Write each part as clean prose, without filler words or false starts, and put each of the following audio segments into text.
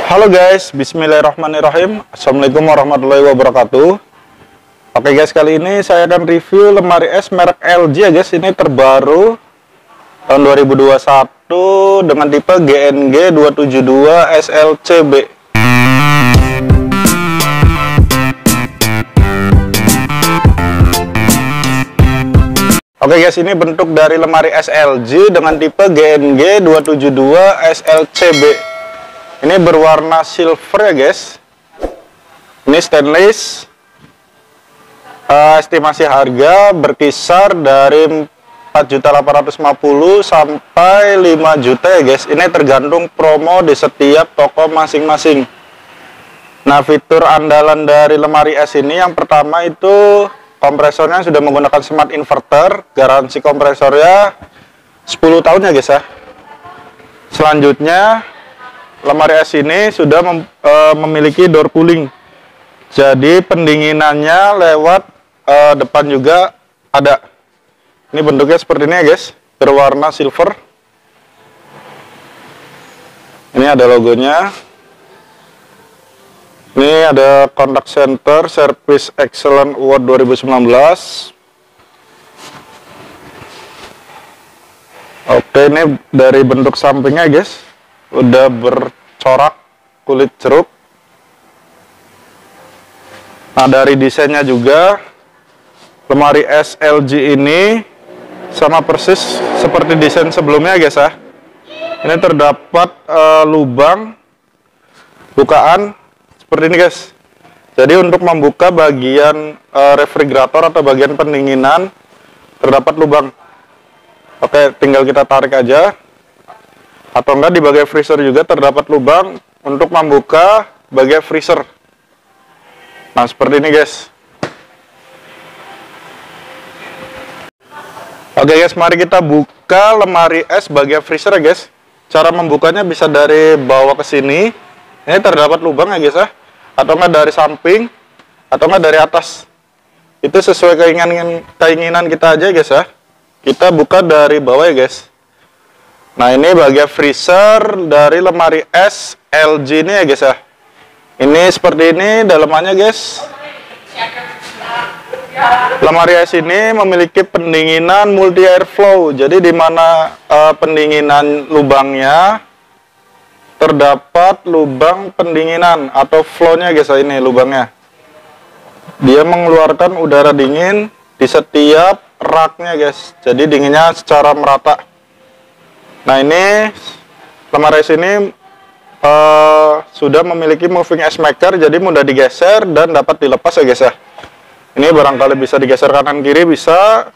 Halo guys, bismillahirrahmanirrahim. Assalamualaikum warahmatullahi wabarakatuh. Oke guys, kali ini saya akan review lemari es merek LG ya guys. Ini terbaru tahun 2021 dengan tipe GNG 272 SLCB. Oke guys, ini bentuk dari lemari es LG dengan tipe GNG 272 SLCB. Ini berwarna silver ya guys. Ini stainless. Estimasi harga berkisar dari 4.850.000 sampai 5 juta ya guys. Ini tergantung promo di setiap toko masing-masing. Nah, fitur andalan dari lemari es ini yang pertama itu kompresornya sudah menggunakan smart inverter. Garansi kompresornya 10 tahun ya guys ya. Selanjutnya lemari es ini sudah memiliki door cooling. Jadi pendinginannya lewat depan juga ada. Ini bentuknya seperti ini ya guys, berwarna silver. Ini ada logonya. Ini ada contact center Service Excellent Award 2019. Oke, ini dari bentuk sampingnya guys, udah bercorak kulit jeruk. Nah, dari desainnya juga lemari es LG ini sama persis seperti desain sebelumnya guys ya. Ini terdapat lubang bukaan seperti ini guys. Jadi untuk membuka bagian refrigerator atau bagian pendinginan terdapat lubang. Oke, tinggal kita tarik aja. Atau enggak di bagian freezer juga terdapat lubang untuk membuka bagian freezer. Nah, seperti ini guys. Oke guys, mari kita buka lemari es bagian freezer ya guys. Cara membukanya bisa dari bawah ke sini. Ini terdapat lubang ya guys ya. Atau enggak dari samping, atau enggak dari atas. Itu sesuai keinginan kita aja guys ya. Kita buka dari bawah ya guys. Nah, ini bagian freezer dari lemari es LG ini ya guys ya. Ini seperti ini dalamannya guys. Lemari es ini memiliki pendinginan multi airflow. Jadi di mana pendinginan lubangnya terdapat lubang pendinginan atau flow-nya guys ya, ini lubangnya. Dia mengeluarkan udara dingin di setiap raknya guys. Jadi dinginnya secara merata. Nah, ini lemari es ini sudah memiliki moving ice maker, jadi mudah digeser dan dapat dilepas ya guys ya. Ini barangkali bisa digeser kanan kiri, bisa.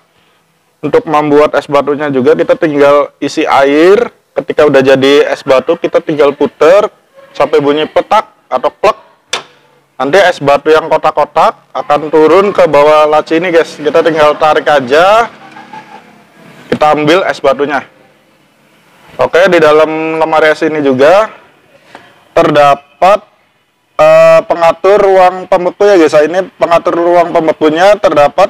Untuk membuat es batunya juga kita tinggal isi air. Ketika udah jadi es batu kita tinggal puter sampai bunyi petak atau plek. Nanti es batu yang kotak-kotak akan turun ke bawah laci ini guys. Kita tinggal tarik aja, kita ambil es batunya. Oke, di dalam lemari es ini juga terdapat pengatur ruang pembeku ya guys. Ini pengatur ruang pembekunya terdapat.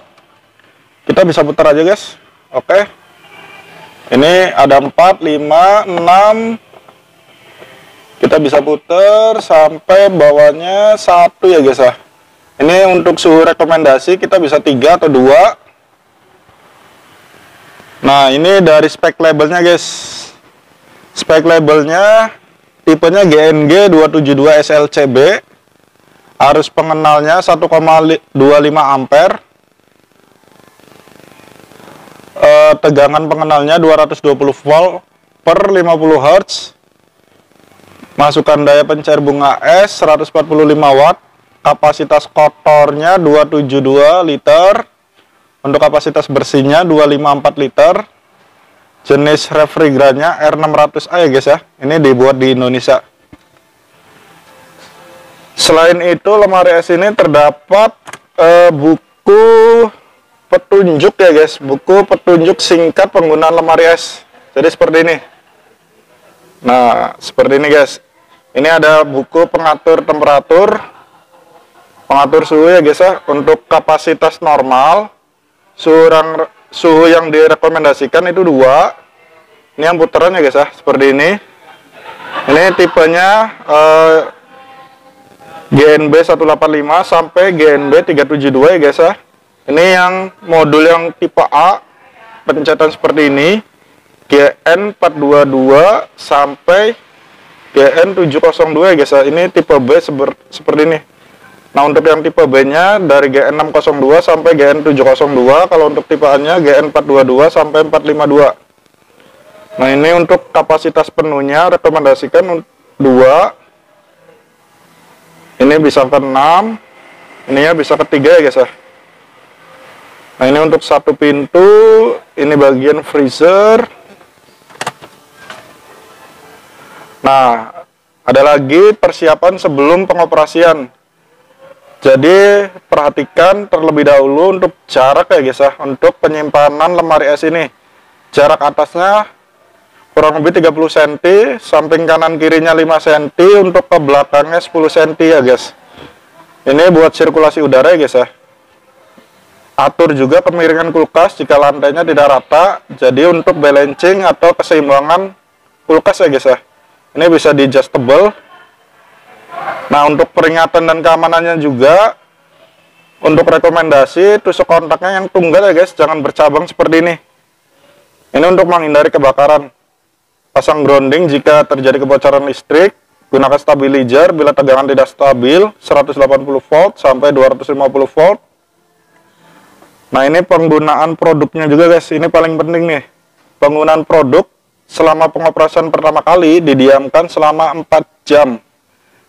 Kita bisa putar aja guys. Oke. Ini ada 4, 5, 6. Kita bisa putar sampai bawahnya 1 ya guys ya. Ini untuk suhu rekomendasi kita bisa 3 atau 2. Nah, ini dari spek labelnya guys. Spek labelnya tipenya GNG 272 SLCB. Arus pengenalnya 1,25 ampere. Tegangan pengenalnya 220 volt per 50 Hz. Masukan daya pencair bunga es 145 watt. Kapasitas kotornya 272 liter. Untuk kapasitas bersihnya 254 liter. Jenis refrigerannya R600A ya guys ya. Ini dibuat di Indonesia. Selain itu, lemari es ini terdapat buku petunjuk ya guys. Buku petunjuk singkat penggunaan lemari es. Jadi seperti ini. Nah, seperti ini guys. Ini ada buku pengatur temperatur, pengatur suhu ya guys ya. Untuk kapasitas normal, suhu yang direkomendasikan itu 2. Ini yang putarannya guys ya, seperti ini. Ini tipenya GNB 185 sampai GNB 372 ya guys ya. Ini yang modul yang tipe A, pencetan seperti ini, GN 422 sampai GN 702 ya guys ya. Ini tipe B seperti ini. Nah untuk yang tipe B nya dari GN 602 sampai GN 702. Kalau untuk tipe A nya GN 422 sampai 452. Nah ini untuk kapasitas penuhnya rekomendasikan 2. Ini bisa ke 6. Ini ya bisa ke 3 ya guys ya. Nah ini untuk satu pintu. Ini bagian freezer. Nah ada lagi persiapan sebelum pengoperasian. Jadi perhatikan terlebih dahulu untuk jarak ya guys ya. Untuk penyimpanan lemari es ini, jarak atasnya kurang lebih 30 cm, samping kanan kirinya 5 cm, untuk ke belakangnya 10 cm ya guys. Ini buat sirkulasi udara ya guys ya. Atur juga kemiringan kulkas jika lantainya tidak rata. Jadi untuk balancing atau keseimbangan kulkas ya guys ya, ini bisa di adjustable. Nah untuk peringatan dan keamanannya juga, untuk rekomendasi tusuk kontaknya yang tunggal ya guys, jangan bercabang seperti ini. Ini untuk menghindari kebakaran. Pasang grounding jika terjadi kebocoran listrik. Gunakan stabilizer bila tegangan tidak stabil, 180 volt sampai 250 volt. Nah ini penggunaan produknya juga guys, ini paling penting nih. Penggunaan produk selama pengoperasian pertama kali didiamkan selama 4 jam.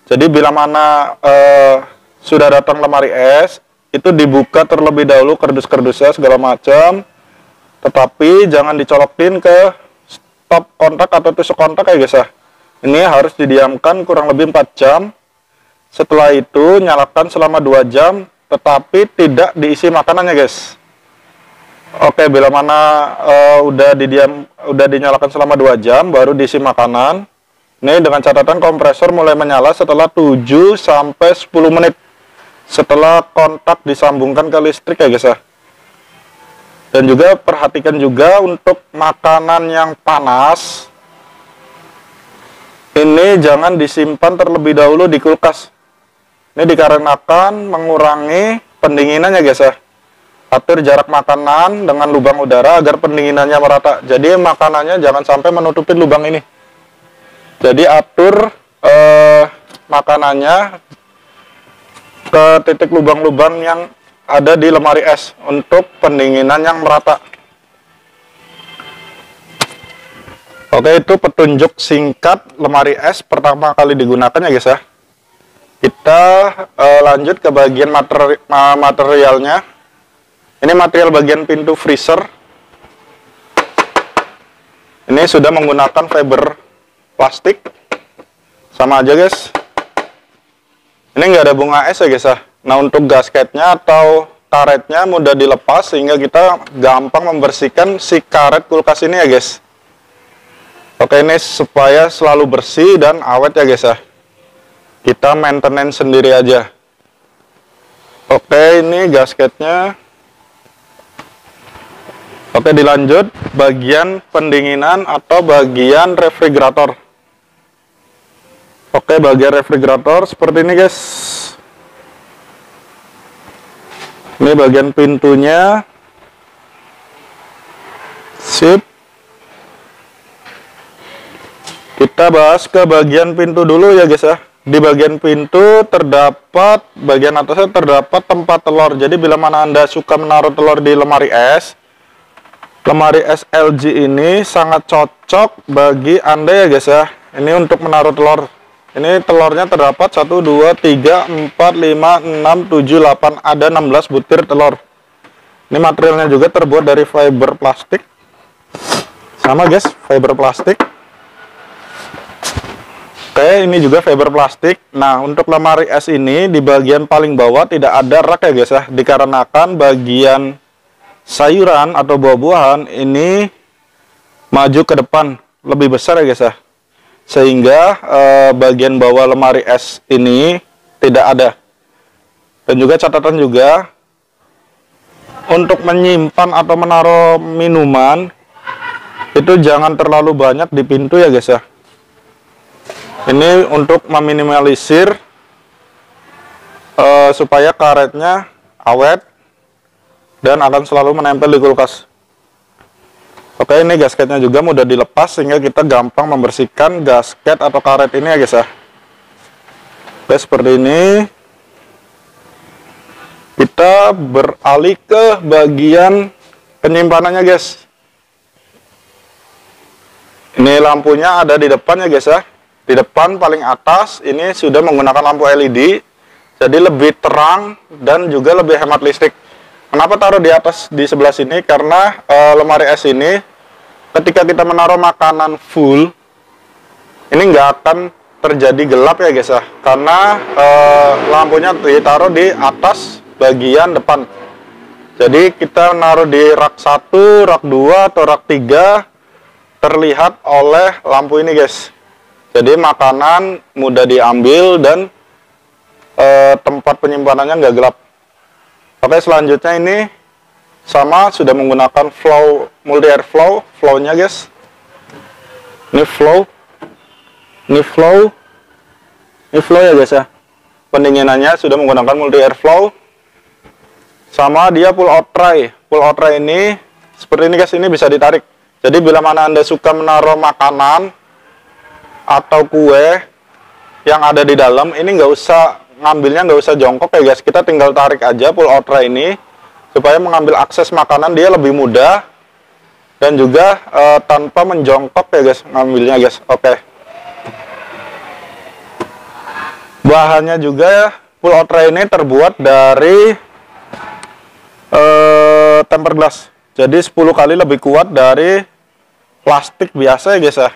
Jadi bila mana sudah datang lemari es, itu dibuka terlebih dahulu kardus-kardusnya segala macam. Tetapi jangan dicolokin ke stop kontak atau tusuk kontak ya guys ya. Ini harus didiamkan kurang lebih 4 jam. Setelah itu nyalakan selama 2 jam, tetapi tidak diisi makanannya guys. Oke, bila mana udah dinyalakan selama 2 jam baru diisi makanan. Ini dengan catatan kompresor mulai menyala setelah 7 sampai 10 menit setelah kontak disambungkan ke listrik ya guys ya. Dan juga perhatikan juga untuk makanan yang panas, ini jangan disimpan terlebih dahulu di kulkas. Ini dikarenakan mengurangi pendinginannya guys ya. Atur jarak makanan dengan lubang udara agar pendinginannya merata. Jadi makanannya jangan sampai menutupi lubang ini. Jadi atur makanannya ke titik lubang-lubang yang ada di lemari es untuk pendinginan yang merata. Oke, itu petunjuk singkat lemari es pertama kali digunakan ya guys ya. Kita lanjut ke bagian materialnya. Ini material bagian pintu freezer. Ini sudah menggunakan fiber plastik, sama aja guys. Ini nggak ada bunga es ya guys ya. Nah untuk gasketnya atau karetnya mudah dilepas sehingga kita gampang membersihkan si karet kulkas ini ya guys. Oke, ini supaya selalu bersih dan awet ya guys ya. Kita maintenance sendiri aja. Oke, ini gasketnya. Oke, dilanjut bagian pendinginan atau bagian refrigerator. Oke, bagian refrigerator seperti ini guys. Ini bagian pintunya. Sip. Kita bahas ke bagian pintu dulu ya guys ya. Di bagian pintu terdapat, bagian atasnya terdapat tempat telur. Jadi bila mana Anda suka menaruh telur di lemari es LG ini sangat cocok bagi Anda ya guys ya. Ini untuk menaruh telur. Ini telurnya terdapat 1, 2, 3, 4, 5, 6, 7, 8. Ada 16 butir telur. Ini materialnya juga terbuat dari fiber plastik. Sama guys, fiber plastik. Oke, ini juga fiber plastik. Nah, untuk lemari es ini di bagian paling bawah tidak ada rak ya guys ya. Dikarenakan bagian sayuran atau buah-buahan ini maju ke depan lebih besar ya guys ya. Sehingga bagian bawah lemari es ini tidak ada. Dan juga catatan juga untuk menyimpan atau menaruh minuman itu jangan terlalu banyak di pintu ya guys ya. Ini untuk meminimalisir supaya karetnya awet dan akan selalu menempel di kulkas. Oke, ini gasketnya juga mudah dilepas sehingga kita gampang membersihkan gasket atau karet ini ya guys ya. Oke, seperti ini. Kita beralih ke bagian penyimpanannya guys. Ini lampunya ada di depan ya guys ya. Di depan paling atas ini sudah menggunakan lampu LED. Jadi lebih terang dan juga lebih hemat listrik. Kenapa taruh di atas di sebelah sini? Karena lemari es ini ketika kita menaruh makanan full, ini nggak akan terjadi gelap ya guys ya. Karena lampunya ditaruh di atas bagian depan. Jadi kita naruh di rak 1, rak 2, atau rak 3 terlihat oleh lampu ini guys. Jadi makanan mudah diambil dan tempat penyimpanannya nggak gelap. Oke, selanjutnya ini sama sudah menggunakan flow multi air flow-nya guys. Ini flow ya guys ya. Pendinginannya sudah menggunakan multi air flow. Sama dia pull out tray. Pull out tray ini seperti ini guys, ini bisa ditarik. Jadi bila mana Anda suka menaruh makanan atau kue yang ada di dalam, ini nggak usah ngambilnya, nggak usah jongkok ya guys. Kita tinggal tarik aja pull out tray ini supaya mengambil akses makanan dia lebih mudah dan juga tanpa menjongkok ya guys ngambilnya guys. Oke. Bahannya juga ya, pull out tray ini terbuat dari tempered glass. Jadi 10 kali lebih kuat dari plastik biasa ya guys ya.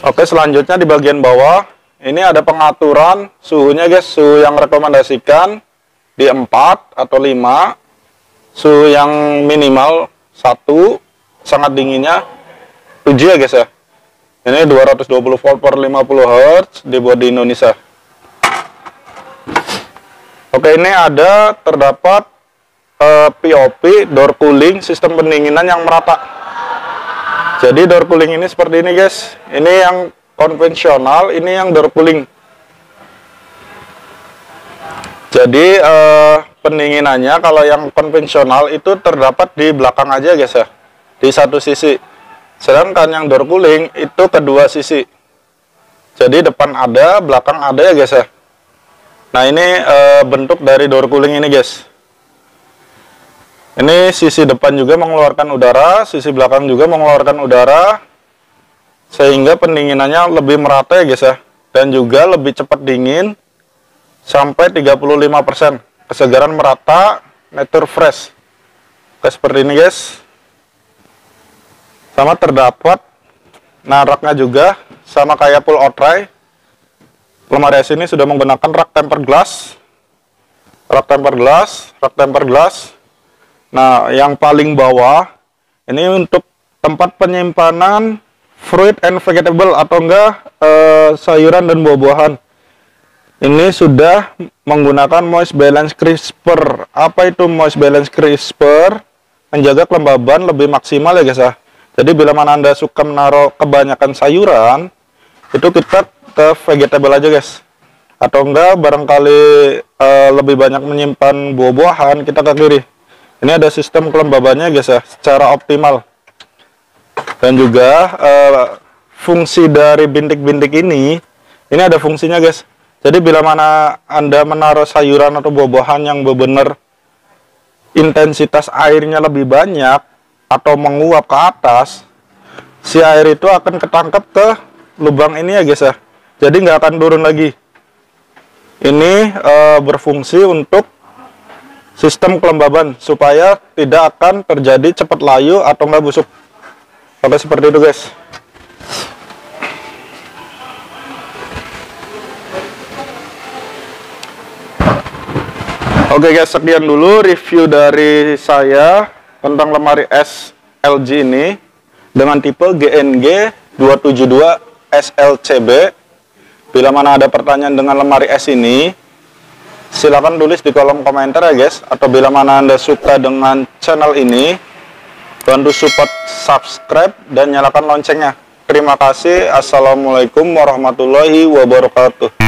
Oke, selanjutnya di bagian bawah ini ada pengaturan suhunya guys. Suhu yang rekomendasikan di 4 atau 5. Suhu yang minimal 1, sangat dinginnya 7 ya guys ya. Ini 220 volt per 50 Hz, dibuat di Indonesia. Oke, ini ada terdapat POP, door cooling, sistem pendinginan yang merata. Jadi door cooling ini seperti ini guys. Ini yang konvensional, ini yang door cooling. Jadi pendinginannya kalau yang konvensional itu terdapat di belakang aja guys ya, di satu sisi. Sedangkan yang door cooling itu kedua sisi. Jadi depan ada, belakang ada ya guys ya. Nah ini bentuk dari door cooling ini guys. Ini sisi depan juga mengeluarkan udara, sisi belakang juga mengeluarkan udara, sehingga pendinginannya lebih merata ya guys ya. Dan juga lebih cepat dingin sampai 35%. Kesegaran merata, nature fresh. Oke, seperti ini guys. Sama terdapat raknya juga sama kayak pull out tray. Lemari es ini sudah menggunakan rak tempered glass. Rak tempered glass. Nah, yang paling bawah ini untuk tempat penyimpanan fruit and vegetable atau enggak sayuran dan buah-buahan. Ini sudah menggunakan moist balance crisper. Apa itu moist balance crisper? Menjaga kelembaban lebih maksimal ya guys ya. Jadi bila mana Anda suka menaruh kebanyakan sayuran, itu kita ke vegetable aja guys. Atau enggak barangkali lebih banyak menyimpan buah-buahan, kita ke kiri. Ini ada sistem kelembabannya guys ya, secara optimal. Dan juga fungsi dari bintik-bintik ini ada fungsinya guys. Jadi bila mana Anda menaruh sayuran atau buah-buahan yang benar-benar intensitas airnya lebih banyak atau menguap ke atas, si air itu akan ketangkep ke lubang ini ya guys ya. Jadi nggak akan turun lagi. Ini berfungsi untuk sistem kelembaban supaya tidak akan terjadi cepat layu atau nggak busuk. Oke, seperti itu guys. Oke guys, sekian dulu review dari saya tentang lemari es LG ini dengan tipe GNG 272 SLCB. Bila mana ada pertanyaan dengan lemari es ini, silakan tulis di kolom komentar ya guys. Atau bila mana Anda suka dengan channel ini, bantu support subscribe dan nyalakan loncengnya. Terima kasih. Assalamualaikum warahmatullahi wabarakatuh.